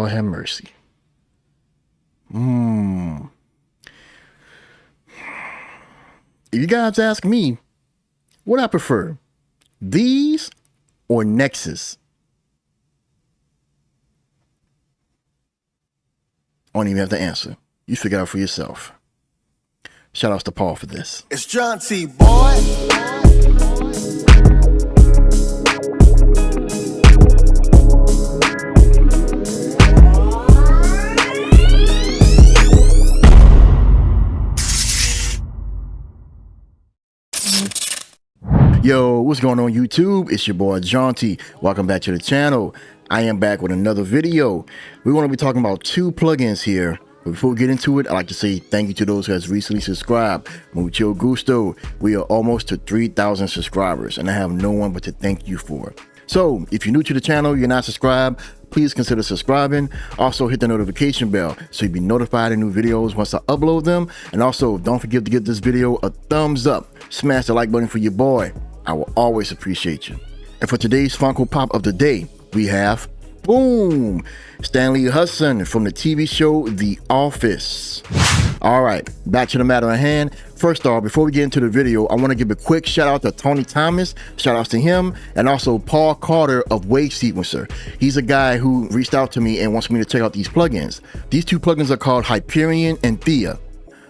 Lord have mercy. If you guys ask me, what I prefer, these or Nexus? I don't even have to answer. You figure it out for yourself. Shout outs to Paul for this. It's Jaunti, boy. Yo, what's going on YouTube? It's your boy Jaunti. Welcome back to the channel. I am back with another video. We're going to be talking about two plugins here. But before we get into it, I'd like to say thank you to those who has recently subscribed. Mucho gusto. We are almost to 3,000 subscribers, and I have no one but to thank you for it. So if you're new to the channel, you're not subscribed, please consider subscribing. Also hit the notification bell so you'll be notified of new videos once I upload them. And also don't forget to give this video a thumbs up. Smash the like button for your boy. I will always appreciate you. And for today's Funko Pop of the day, we have, boom, Stanley Hudson from the TV show The Office. All right, back to the matter at hand. First off, before we get into the video, I want to give a quick shout out to Tony Thomas. Shout outs to him, and also Paul Carter of Wave Sequencer. He's a guy who reached out to me and wants me to check out these plugins. These two plugins are called Hyperion and Theia.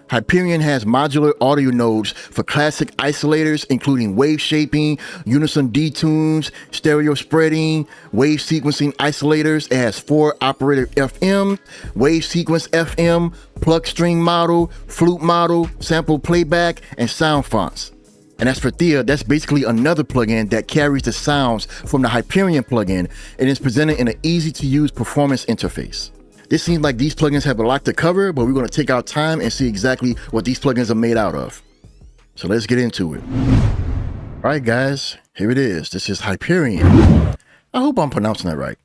Hyperion has modular audio nodes for classic isolators, including wave shaping, unison detunes, stereo spreading, wave sequencing isolators. It has 4 operator FM, wave sequence FM, plug string model, flute model, sample playback, and sound fonts. And as for Theia, that's basically another plugin that carries the sounds from the Hyperion plugin and is presented in an easy to use performance interface. This seems like these plugins have a lot to cover, but we're going to take our time and see exactly what these plugins are made out of. So let's get into it. All right, guys, here it is. This is Hyperion. I hope I'm pronouncing that right.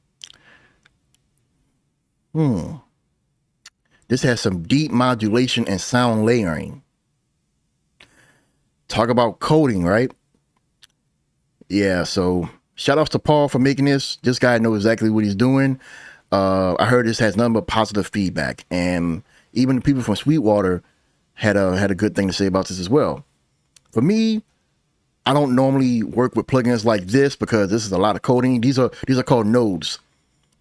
This has some deep modulation and sound layering. Talk about coding, right? Yeah, so shout outs to Paul for making this. This guy knows exactly what he's doing. I heard this has nothing but positive feedback, and even the people from Sweetwater had a good thing to say about this as well. For me, I don't normally work with plugins like this because this is a lot of coding. These are called nodes.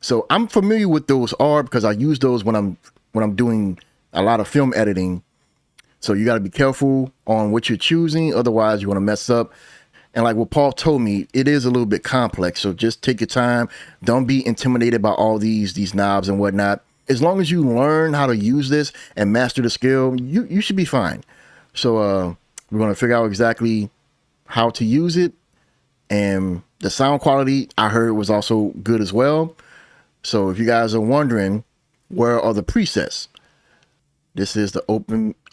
So I'm familiar with those because I use those when I'm doing a lot of film editing. So you got to be careful on what you're choosing, otherwise you want to mess up. And like what Paul told me, it is a little bit complex. So just take your time. Don't be intimidated by all these knobs and whatnot. As long as you learn how to use this and master the skill, you should be fine. So we're going to figure out exactly how to use it. And the sound quality I heard was also good as well. So if you guys are wondering, where are the presets? This is the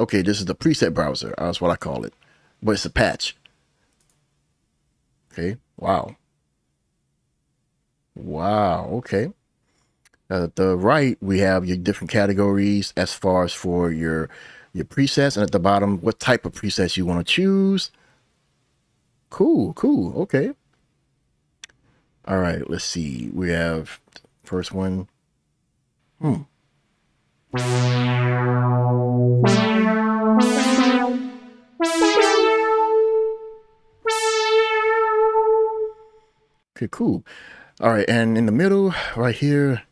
this is the preset browser. That's what I call it. But it's a patch. Okay. Wow. Okay. At the right, we have your different categories as far as for your presets, and at the bottom, what type of presets you want to choose. Cool. Okay. All right. Let's see. We have first one. Okay, cool. All right, and in the middle, right here,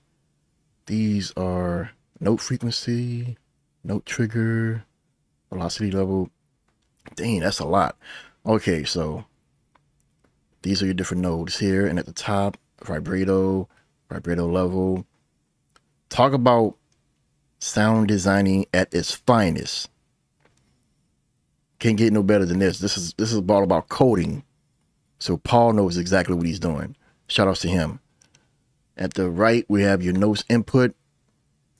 these are note frequency, note trigger, velocity level. Dang, that's a lot. Okay, so these are your different nodes here, and at the top, vibrato level. Talk about sound designing at its finest. Can't get no better than this. This is all about coding. So Paul knows exactly what he's doing. Shout outs to him. At the right, we have your notes input.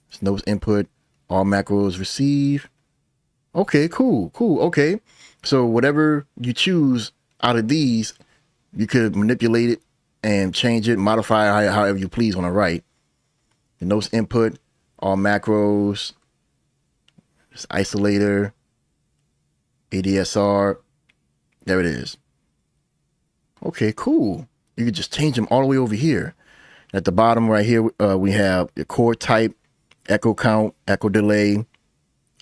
It's notes input, all macros receive. Okay, cool. Okay. So whatever you choose out of these, you could manipulate it and change it, modify it however you please on the right. The notes input, all macros, this isolator, ADSR. There it is. Okay, cool. You could just change them all the way over here. At the bottom right here, we have the chord type, echo count, echo delay,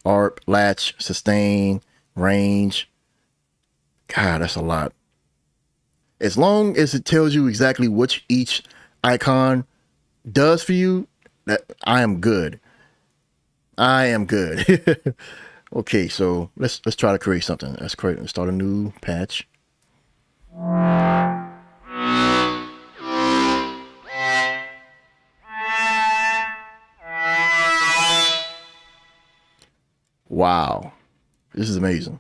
ARP, latch, sustain, range. God, that's a lot. As long as it tells you exactly what each icon does for you, that I am good. I am good. Okay, so let's try to create something. Let's start a new patch. Wow, this is amazing.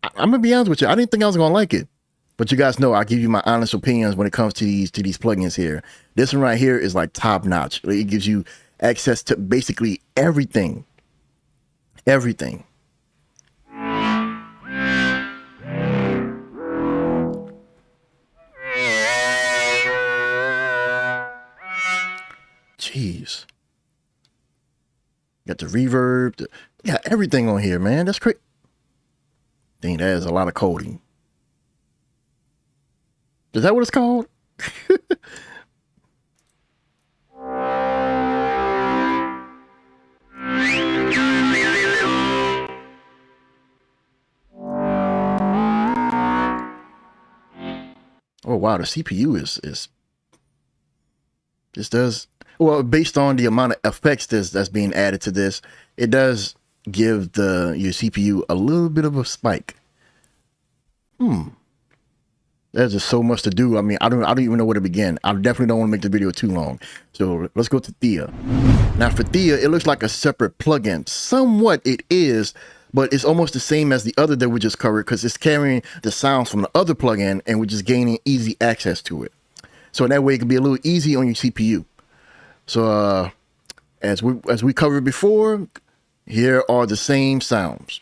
I'm gonna be honest with you. I didn't think I was gonna like it, but you guys know I give you my honest opinions when it comes to these plugins here. This one right here is like top notch. It gives you access to basically everything. Everything. Jeez. Got the reverb. Yeah, everything on here, man. That's crazy. Dang, that is a lot of coding. Is that what it's called? Oh wow, the CPU is this does well based on the amount of effects that's being added to this. It does give your CPU a little bit of a spike. There's just so much to do. I mean, I don't even know where to begin. I definitely don't want to make the video too long. So let's go to Theia. Now for Theia, it looks like a separate plugin. Somewhat it is, but it's almost the same as the other that we just covered because it's carrying the sounds from the other plugin and we're just gaining easy access to it. So that way it can be a little easy on your CPU. So as we covered before, here are the same sounds.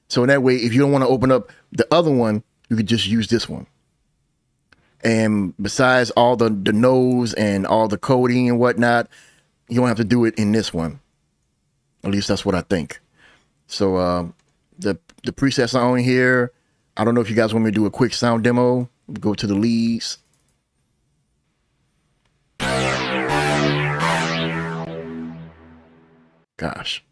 So that way, if you don't want to open up the other one, you could just use this one. And besides all the nodes and all the coding and whatnot, you don't have to do it in this one. At least that's what I think. So the presets are on here. I don't know if you guys want me to do a quick sound demo. Go to the leads. Gosh.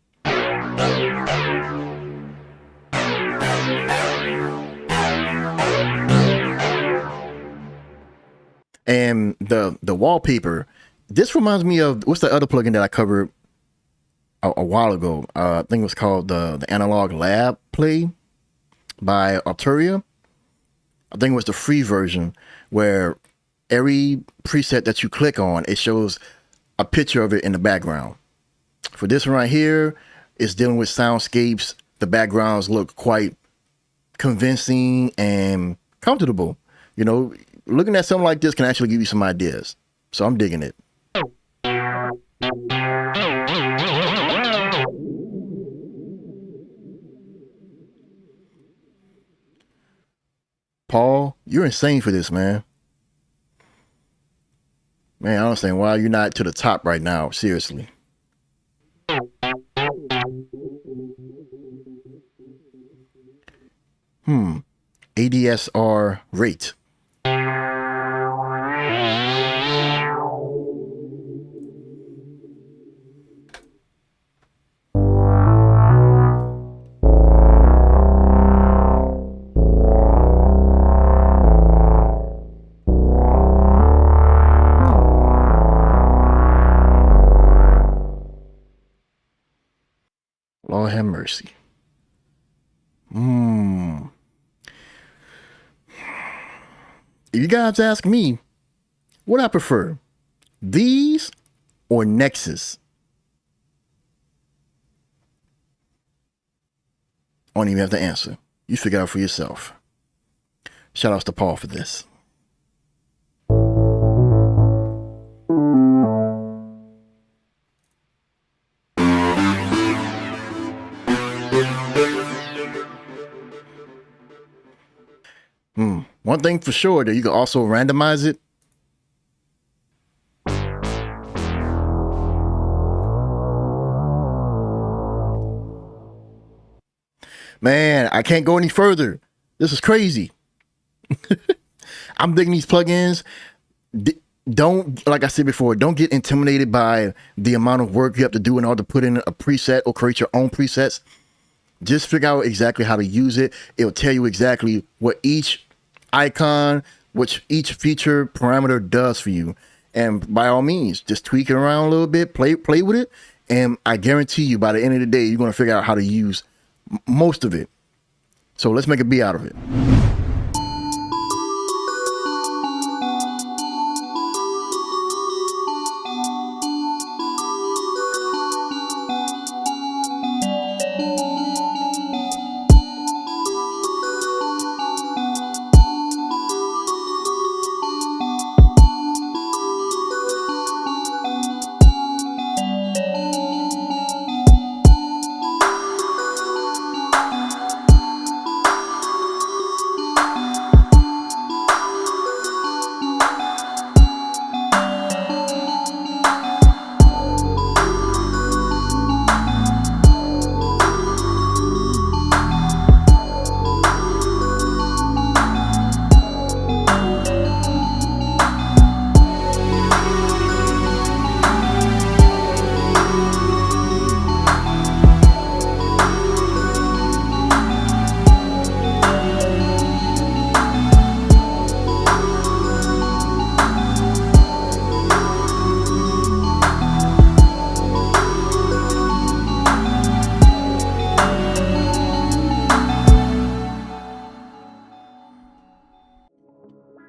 And the wallpaper, this reminds me of, what's the other plugin that I covered a while ago? I think it was called the Analog Lab Play by Hyperion. I think it was the free version where every preset that you click on, it shows a picture of it in the background. For this one right here, it's dealing with soundscapes. The backgrounds look quite convincing and comfortable. You know, looking at something like this can actually give you some ideas. So I'm digging it. Paul, you're insane for this, man. Man, I don't understand why you're not to the top right now. Seriously. ADSR rate. Lord have mercy. If you guys ask me, what I prefer, these or Nexus? I don't even have to answer. You figure it out for yourself. Shout outs to Paul for this. One thing for sure that you can also randomize it. Man, I can't go any further. This is crazy. I'm digging these plugins. don't, like I said before, don't get intimidated by the amount of work you have to do in order to put in a preset or create your own presets. Just figure out exactly how to use it. It'll tell you exactly what each icon, which each feature parameter does for you. And by all means, just tweak it around a little bit, play with it. And I guarantee you by the end of the day, you're going to figure out how to use most of it. So let's make a B out of it.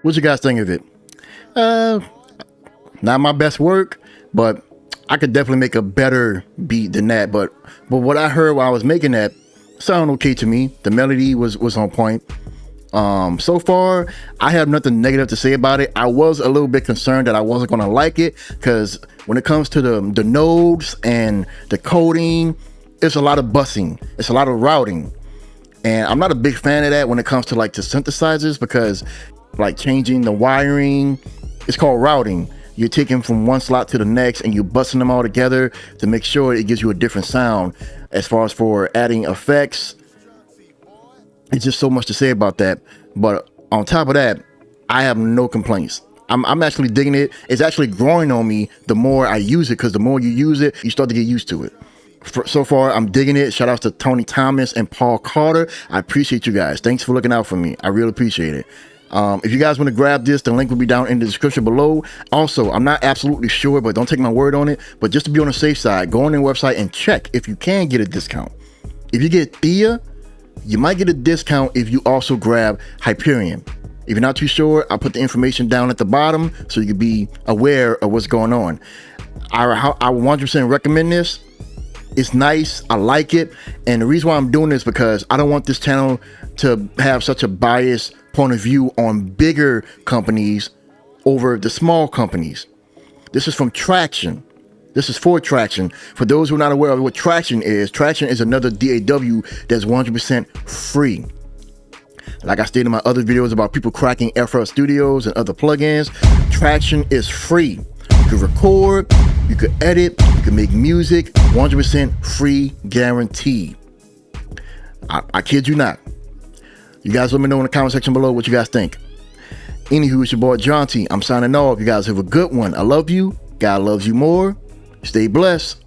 What you guys think of it? Not my best work, but I could definitely make a better beat than that. But what I heard while I was making that sounded okay to me. The melody was on point. So far, I have nothing negative to say about it. I was a little bit concerned that I wasn't going to like it because when it comes to the nodes and the coding, it's a lot of busing. It's a lot of routing. And I'm not a big fan of that when it comes to like the synthesizers, because like changing the wiring, it's called routing. You're taking from one slot to the next and you're busting them all together to make sure it gives you a different sound. As far as for adding effects, it's just so much to say about that. But on top of that, I have no complaints. I'm actually digging it. It's actually growing on me the more I use it, because the more you use it, you start to get used to it. So far, I'm digging it. Shout outs to Tony Thomas and Paul Carter. I appreciate you guys. Thanks for looking out for me. I really appreciate it. If you guys want to grab this, the link will be down in the description below. Also, I'm not absolutely sure, but don't take my word on it. But just to be on the safe side, go on their website and check if you can get a discount. If you get Theia, you might get a discount if you also grab Hyperion. If you're not too sure, I'll put the information down at the bottom so you can be aware of what's going on. I 100% recommend this. It's nice. I like it. And the reason why I'm doing this is because I don't want this channel to have such a biased point of view on bigger companies over the small companies. This is from Traction. This is for Traction. For those who are not aware of what Traction is another DAW that's 100% free. Like I stated in my other videos about people cracking FL Studios and other plugins, Traction is free. You can record, you can edit, you can make music, 100% free, guaranteed. I kid you not. You guys let me know in the comment section below what you guys think. Anywho, it's your boy Jaunti. I'm signing off. You guys have a good one. I love you. God loves you more. Stay blessed.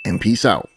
And peace out.